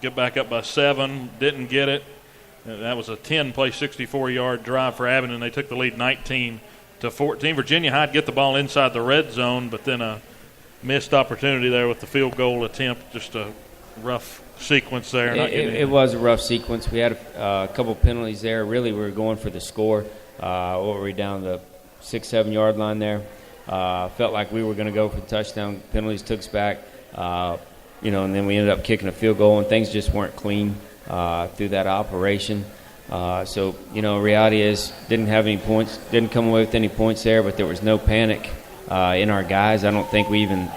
get back up by 7, didn't get it. That was a 10-play, 64-yard drive for Abingdon. They took the lead 19-14. Virginia High get the ball inside the red zone, but then a missed opportunity there with the field goal attempt. Just a rough sequence there. It was a rough sequence. We had a couple penalties there. Really, we were going for the score. What were we, down the 6-7 yard line there? Felt like we were going to go for the touchdown. Penalties took us back. And then we ended up kicking a field goal, and things just weren't clean through that operation. Reality is didn't have any points, didn't come away with any points there, but there was no panic in our guys. I don't think we even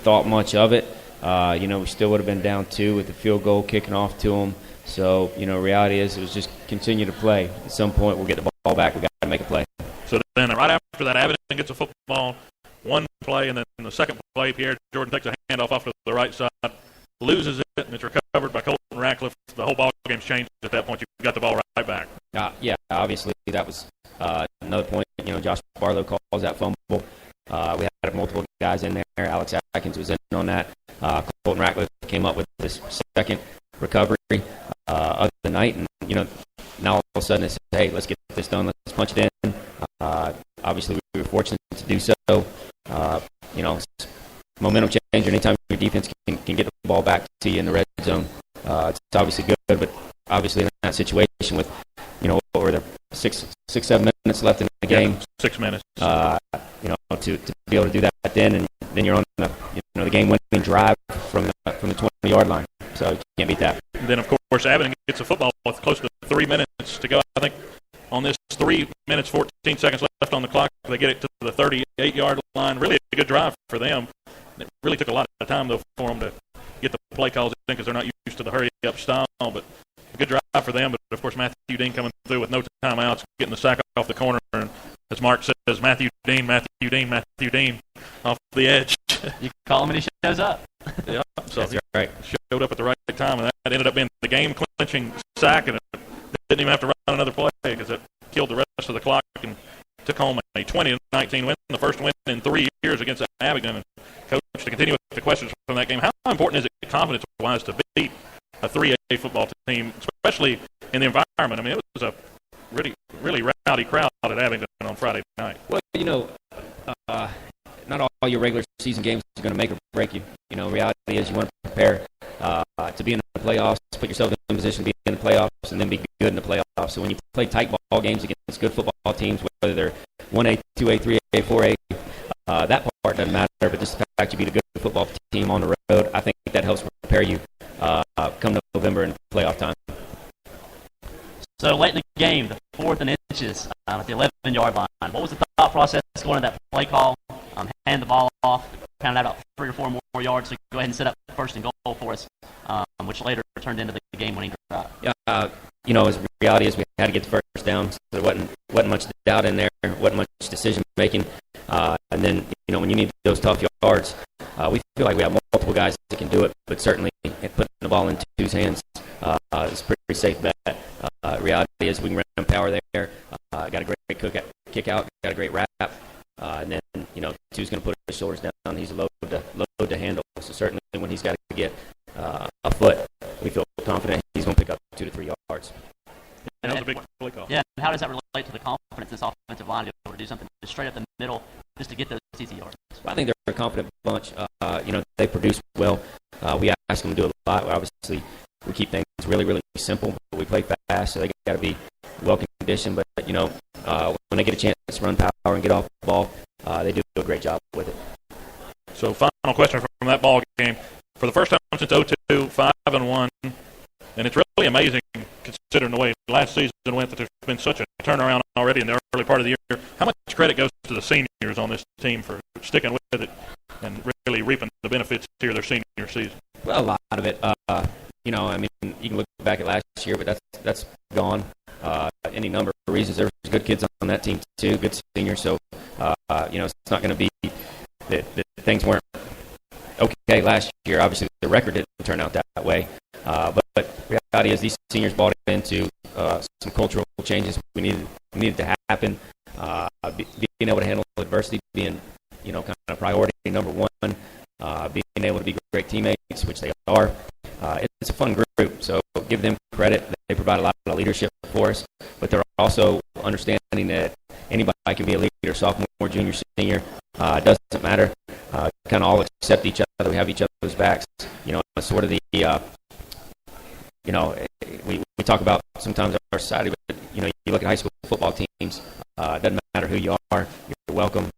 thought much of it. We still would have been down 2 with the field goal kicking off to them. So, reality is it was just continue to play. At some point, we'll get the ball back. We've got to make a play. So then right after that, Abingdon gets a football, one play, and then in the second play, Pierre Jordan takes a handoff off to the right side, loses it, and it's recovered by Colton Ratcliffe. The whole ball game's changed at that point. You've got the ball right back. Obviously that was another point. Josh Barlow calls that fumble. We had multiple guys in there. Alex Atkins was in on that. Colton Ratcliffe came up with this second recovery of the night, and now all of a sudden it's, hey, let's get this done. Let's punch it in. Obviously we were fortunate to do so. It's momentum change. Anytime your defense can get the ball back to you in the red zone, it's obviously good. But obviously in that situation with what were there 6-7 minutes left in the game, 6 minutes. To be able to do that then, and then you're on the game-winning drive from the 20-yard line. So you can't beat that. And then of course Abingdon gets a football with close to 3 minutes to go. I think on this 3 minutes 14 seconds left on the clock, they get it to the 38-yard line. Really a good drive for them. It really took a lot of time though for them to get the play calls in because they're not used to the hurry-up style. But a good drive for them. But of course Matthew Dean coming through with no timeouts, getting the sack off the corner, and as Mark says, Matthew Dean off the edge. You call him and he shows up. Yeah, so that's right. Showed up at the right time, and that ended up being the game-clinching sack, and it didn't even have to run another play because it killed the rest of the clock and took home a 20-19 win, the first win in 3 years against Abingdon. And Coach, to continue with the questions from that game, how important is it confidence-wise to beat a 3A football team, especially in the environment? I mean, it was a really, really rowdy crowd at Abingdon on Friday night. Well, not all your regular season games are going to make or break you. Reality is you want to prepare to be in the playoffs, put yourself in a position to be in the playoffs, and then be good in the playoffs. So when you play tight ball games against good football teams, whether they're 1A, 2A, 3A, 4A, that part doesn't matter, but just the fact you beat a good football team on the road, I think that helps prepare you come November and playoff time. So late in the game, the 4th and inches at the 11-yard line. What was the thought process going into that play call? Hand the ball off, pound out about 3 or 4 more yards to go ahead and set up first and goal for us, which later turned into the game-winning drive. Yeah, as reality is we had to get the first down, so there wasn't much doubt in there, wasn't much decision making, and then when you need those tough yards, we feel like we have multiple guys that can do it, but certainly putting the ball in Two's hands is a pretty safe bet. Reality is we can run power there. Got a great kick out, got a great wrap. And then, Two's going to put his shoulders down. He's a load to handle. So certainly when he's got to get a foot, we feel confident he's going to pick up 2 to 3 yards. That was a big play call. Yeah, and how does that relate to the confidence in this offensive line to be able to do something just straight up the middle just to get those easy yards? Well, I think they're a confident bunch. They produce well. We ask them to do a lot. Obviously, we keep things really, really simple, but we play fast, so they got to be well conditioned. But, when they get a chance to run power and get off the ball, they do a great job with it. So final question from that ball game. For the first time since 2002, 5-1, and it's really amazing considering the way last season went that there's been such a turnaround already in the early part of the year. How much credit goes to the seniors on this team for sticking with it and really reaping the benefits here their senior season? Well, a lot of it. You can look back at last year, but that's gone. Any number of reasons. There was good kids on that team too, good seniors. So, it's not going to be that things weren't okay last year. Obviously, the record didn't turn out that way. But reality is these seniors bought into some cultural changes we needed to happen. Being able to handle adversity being, kind of priority number one. being able to be great teammates, which they are. It's a fun group, so give them credit. They provide a lot of leadership for us, but they're also understanding that anybody can be a leader, sophomore, junior, senior. It doesn't matter. Kind of all accept each other. We have each other's backs. It's sort of the, we talk about sometimes our society, but, you look at high school football teams, it doesn't matter who you are, you're welcome.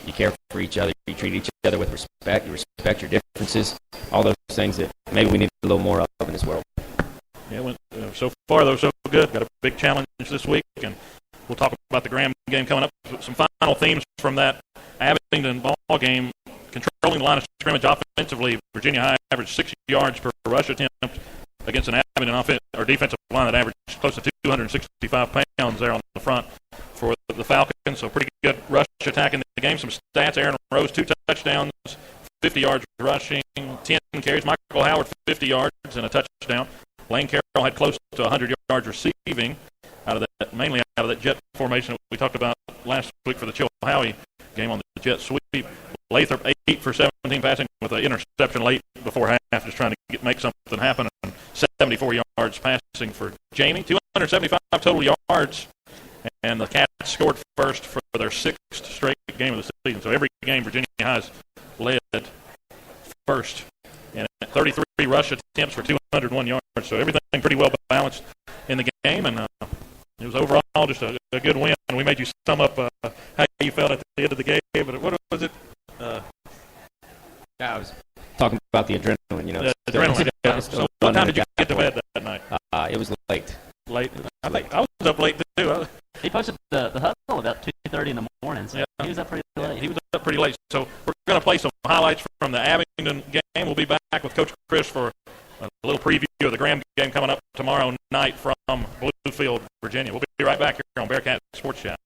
You care for each other. You treat each other with respect. You respect your differences. All those things that maybe we need a little more of in this world. Yeah, so far, though, so good. Got a big challenge this week, and we'll talk about the Graham game coming up. Some final themes from that Abingdon ball game. Controlling the line of scrimmage offensively, Virginia High averaged 6 yards per rush attempt against an Abingdon defensive line that averaged close to 265 pounds there on the front for the Falcons. So pretty good rush attack in the game. Some stats: Aaron Rose, 2 touchdowns, 50 yards rushing, 10 carries. Michael Howard, 50 yards and a touchdown. Lane Carroll had close to 100 yards receiving mainly out of that jet formation that we talked about last week for the Chilhowie game on the jet sweep. Lathrop, 8 for 17 passing with an interception late before half, just trying to make something happen. And 74 yards passing for Jamie. 275 total yards. And the Cats scored first for their 6th straight game of the season. So every game Virginia High's led first. And 33 rush attempts for 201 yards. So everything pretty well balanced in the game. And it was overall just a good win. And we made you sum up how you felt at the end of the game. But what was it? I was talking about the adrenaline, The adrenaline. So what time did you get to bed that night? It was late. Late? I think I was up late, too. He posted the huddle about 2:30 in the morning, so he was up pretty late. He was up pretty late. So we're going to play some highlights from the Abingdon game. We'll be back with Coach Chris for a little preview of the Graham game coming up tomorrow night from Bluefield, Virginia. We'll be right back here on Bearcat Sports Chat.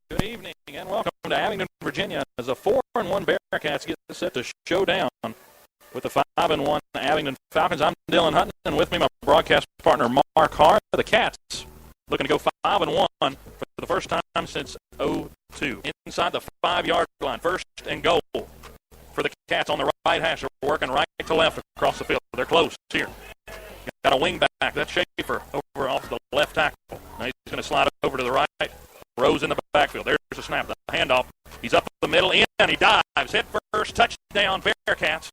Good evening and welcome to Abingdon, Virginia, as the 4-1 Bearcats get set to show down with the 5-1 Abingdon Falcons. I'm Dylan Hutton, and with me my broadcast partner Mark Hart. The Cats looking to go 5-1 for the first time since 2002. Inside the 5-yard line, first and goal for the Cats on the right hash. They're working right to left across the field. They're close here. Got a wing back. That's Schaefer over off the left tackle. Now he's going to slide over to the right. Rose in the backfield. There's a snap. The handoff. He's up the middle. In. He dives. Head first. Touchdown Bearcats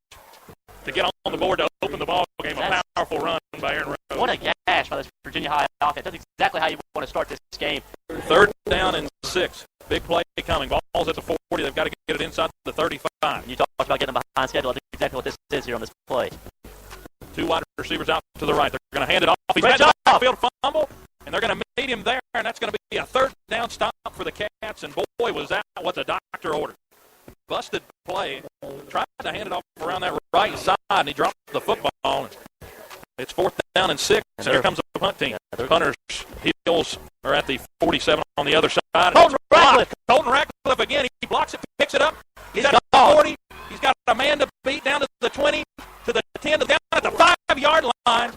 to get on the board to open the ball game. A powerful run by Aaron Rose. What a gash by this Virginia High offense. That's exactly how you want to start this game. 3rd down and 6. Big play coming. Ball's at the 40. They've got to get it inside the 35. You talked about getting behind schedule. That's exactly what this is here on this play. 2 wide receivers out to the right. They're going to hand it off. He's got the backfield fumble, and they're going to meet him there, and that's going to be a 3rd down stop for the Cats. And boy, was that what the doctor ordered. Busted play. Tried to hand it off around that right side, and he dropped the football. It's 4th down and 6, and here comes the punt team. The punters' heels are at the 47 on the other side. Colton Ratcliffe again. He blocks it, picks it up. He's at the 40. He's got a man to beat down to the 20, to the 10, down at the 5-yard line.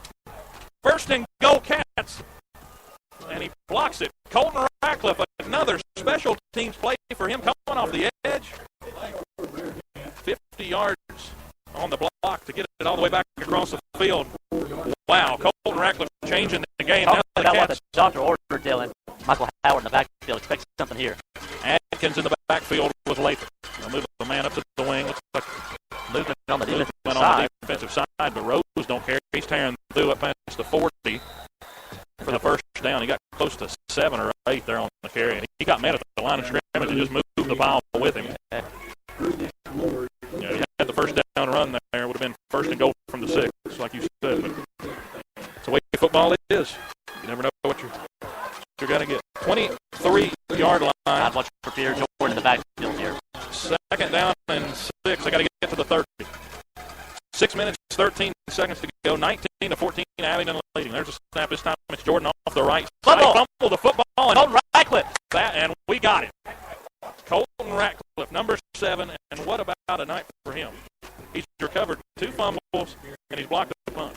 First and goal Cats. And he blocks it. Colton Ratcliffe, another special teams play for him coming off the edge. 50 yards on the block to get it all the way back across the field. Wow, Colton Ratcliffe changing the game. Talk about what the doctor ordered, Dylan. Michael Howard in the backfield. Expect something here. Atkins in the backfield with Lathrop. They'll move the man up to the wing. Looks like movement on the defensive on side. The defensive side, but Rose don't care. He's tearing through it past the 40 for the first down. He got close to 7 or 8 there on the carry. And he got mad at the line of scrimmage and just moved the ball with him. He had the first down run there. It would have been first and goal from the 6, like you said. But it's the way football is. You never know what you're going to get. 23-yard line. I'd watch for Peter Jordan in the backfield here. 2nd down and 6. They got to get to the 30. 6 minutes, 13 seconds to go. 19-14, Abingdon leading. There's a snap this time. It's Jordan off the right side. Fumble the football. And Colton Ratcliffe. And we got it. Colton Ratcliffe, number 7. And what about a night for him? He's recovered 2 fumbles, and he's blocked the punt.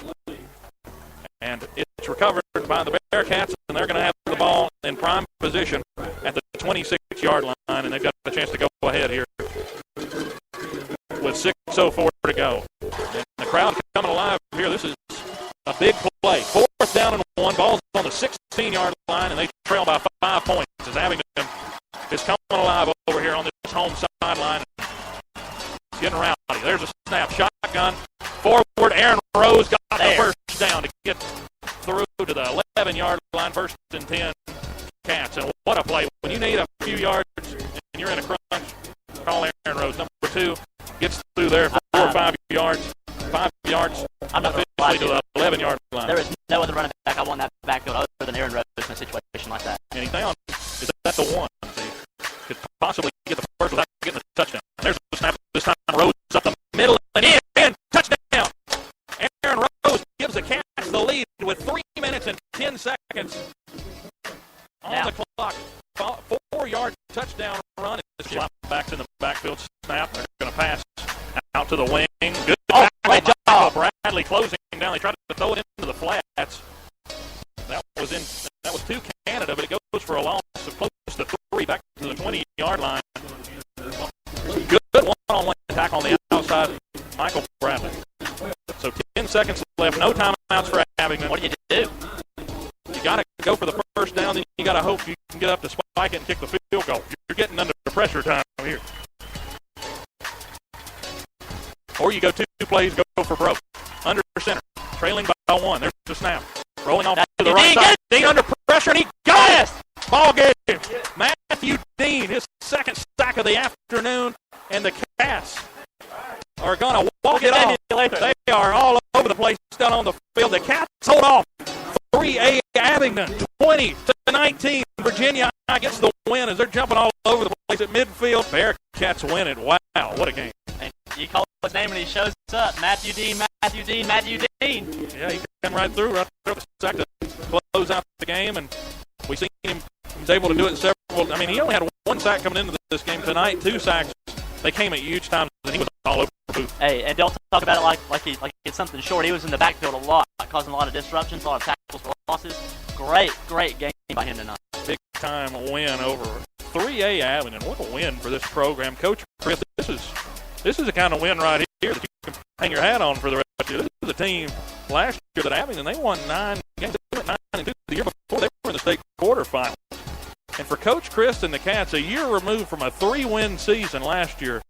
And it's recovered by the Bearcats, and they're going to have the ball in prime position at the 26-yard line, and they've got a chance to go ahead here with 6 6:04 to go. And the crowd coming alive here. This is a big play. 4th down and 1. Ball's on the 16-yard line, and they trail by 5 points as Abingdon is coming alive over here on this home sideline. It's getting rowdy. There's a snap. Shotgun. Forward. Aaron Rose got the first down to get through to the 11-yard line. 1st and 10. Cats. And what a play. When you need a few yards and you're in a crunch, call Aaron Rose. Number 2 gets through there for 4 or 5 yards. 5 yards. I'm not officially to the 11-yard line. There is no other running back I want that backfield other than Aaron Rose in a situation like that. And he found is that the one. See, could possibly get the first without getting the touchdown. There's the snap. This time Rose up the middle and in. Touchdown. Aaron Rose gives the Cats the lead with 3 minutes and 10 seconds on the clock. 4-yard touchdown run. Backs in the backfield snap. They're going to pass out to the wing. Good job. Bradley closing down. They tried to throw it into the flats. That was to Canada, but it goes for a loss of close to 3 back to the 20-yard line. Good one-on-one attack on the outside. Michael Bradley. So 10 seconds left. No timeouts for Abingdon. What do you do? You got to go for the first down, then you got to hope you can get up to spike it and kick the field goal. You're getting under pressure time here. Or you go 2 plays, go for broke. Under center, trailing by 1. There's the snap. Rolling off to the right side. Dean under pressure, and he got it! Ball game. Matthew Dean, his 2nd sack of the afternoon, and the Cats are going to walk it off. They are all over the place down on the field. The Cats hold off. 3A Abingdon, 20-19. Virginia gets the win as they're jumping all over the place at midfield. Bearcats win it. Wow, what a game. And you call his name and he shows up. Matthew Dean. Yeah, he came right through the sack to close out the game, and we seen him. He was able to do it several. I mean, he only had 1 sack coming into this game tonight. 2 sacks. They came at huge times, and he was all over the booth. Hey, and don't talk about it like it's something short. He was in the backfield a lot, causing a lot of disruptions, a lot of tackles for losses. Great game by him tonight. Big time win over 3A Abingdon. What a win for this program, Coach Chris. This is the kind of win right here that you can hang your hat on for the rest of the year. This is a team last year that Abingdon, they won 9 games. They went 9-2 the year before. They were in the state quarterfinals. And for Coach Chris and the Cats, a year removed from a 3-win season last year,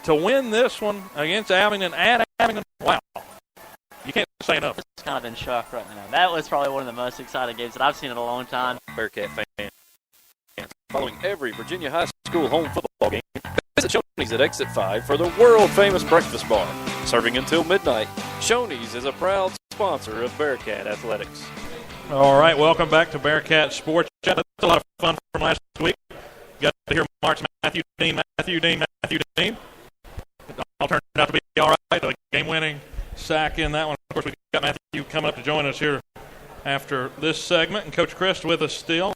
to win this one against Abingdon at Abingdon, wow. You can't say enough. It's kind of in shock right now. That was probably one of the most exciting games that I've seen in a long time. Bearcat fans, following every Virginia high school home football game, visit Shoney's at Exit 5 for the world-famous breakfast bar. Serving until midnight, Shoney's is a proud sponsor of Bearcat Athletics. All right, welcome back to Bearcat Sports Chat. That's a lot of fun from last week. Got to hear Mark's Matthew Dean. It all turned out to be all right. The game-winning sack in that one. Of course, we got Matthew coming up to join us here after this segment, and Coach Christ with us still.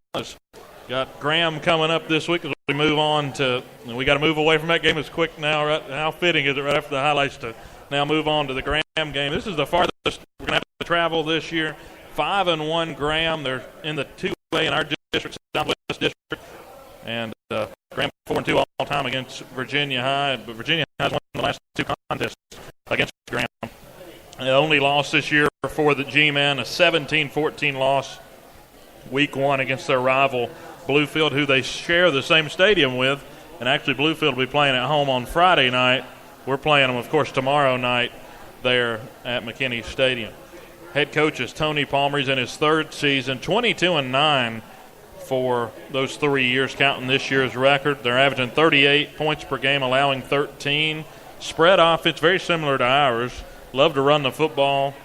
Got Graham coming up this week as we move on to. We got to move away from that game as quick now. Right? How fitting is it right after the highlights to now move on to the Graham game? This is the farthest we're going to have to travel this year. 5-1 Graham. They're in the 2A in our district, Southwest District, and Graham 4-2 all time against Virginia High. But Virginia High has won the last 2 contests against Graham. The only loss this year for the G-Men, a 17-14 loss week 1 against their rival Bluefield, who they share the same stadium with. And actually Bluefield will be playing at home on Friday night. We're playing them, of course, tomorrow night there at McKinney Stadium. Head coach is Tony Palmer. He's in his 3rd season, 22-9 for those 3 years, counting this year's record. They're averaging 38 points per game, allowing 13. Spread offense, very similar to ours. Love to run the football.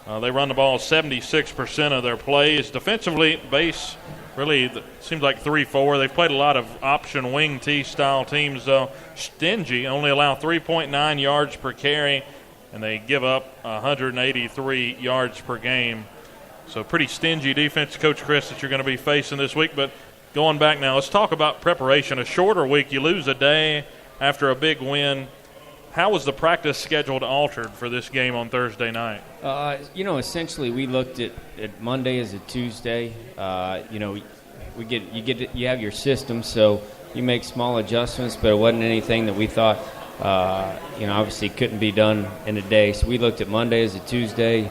They run the ball 76% of their plays. Defensively, base really seems like 3-4. They've played a lot of option wing T-style teams, though. Stingy, only allow 3.9 yards per carry, and they give up 183 yards per game. So pretty stingy defense, Coach Chris, that you're going to be facing this week. But going back now, let's talk about preparation. A shorter week, you lose a day after a big win. How was the practice scheduled altered for this game on Thursday night? Essentially we looked at Monday as a Tuesday. You have your system, so you make small adjustments, but it wasn't anything that we thought obviously couldn't be done in a day. So we looked at Monday as a Tuesday,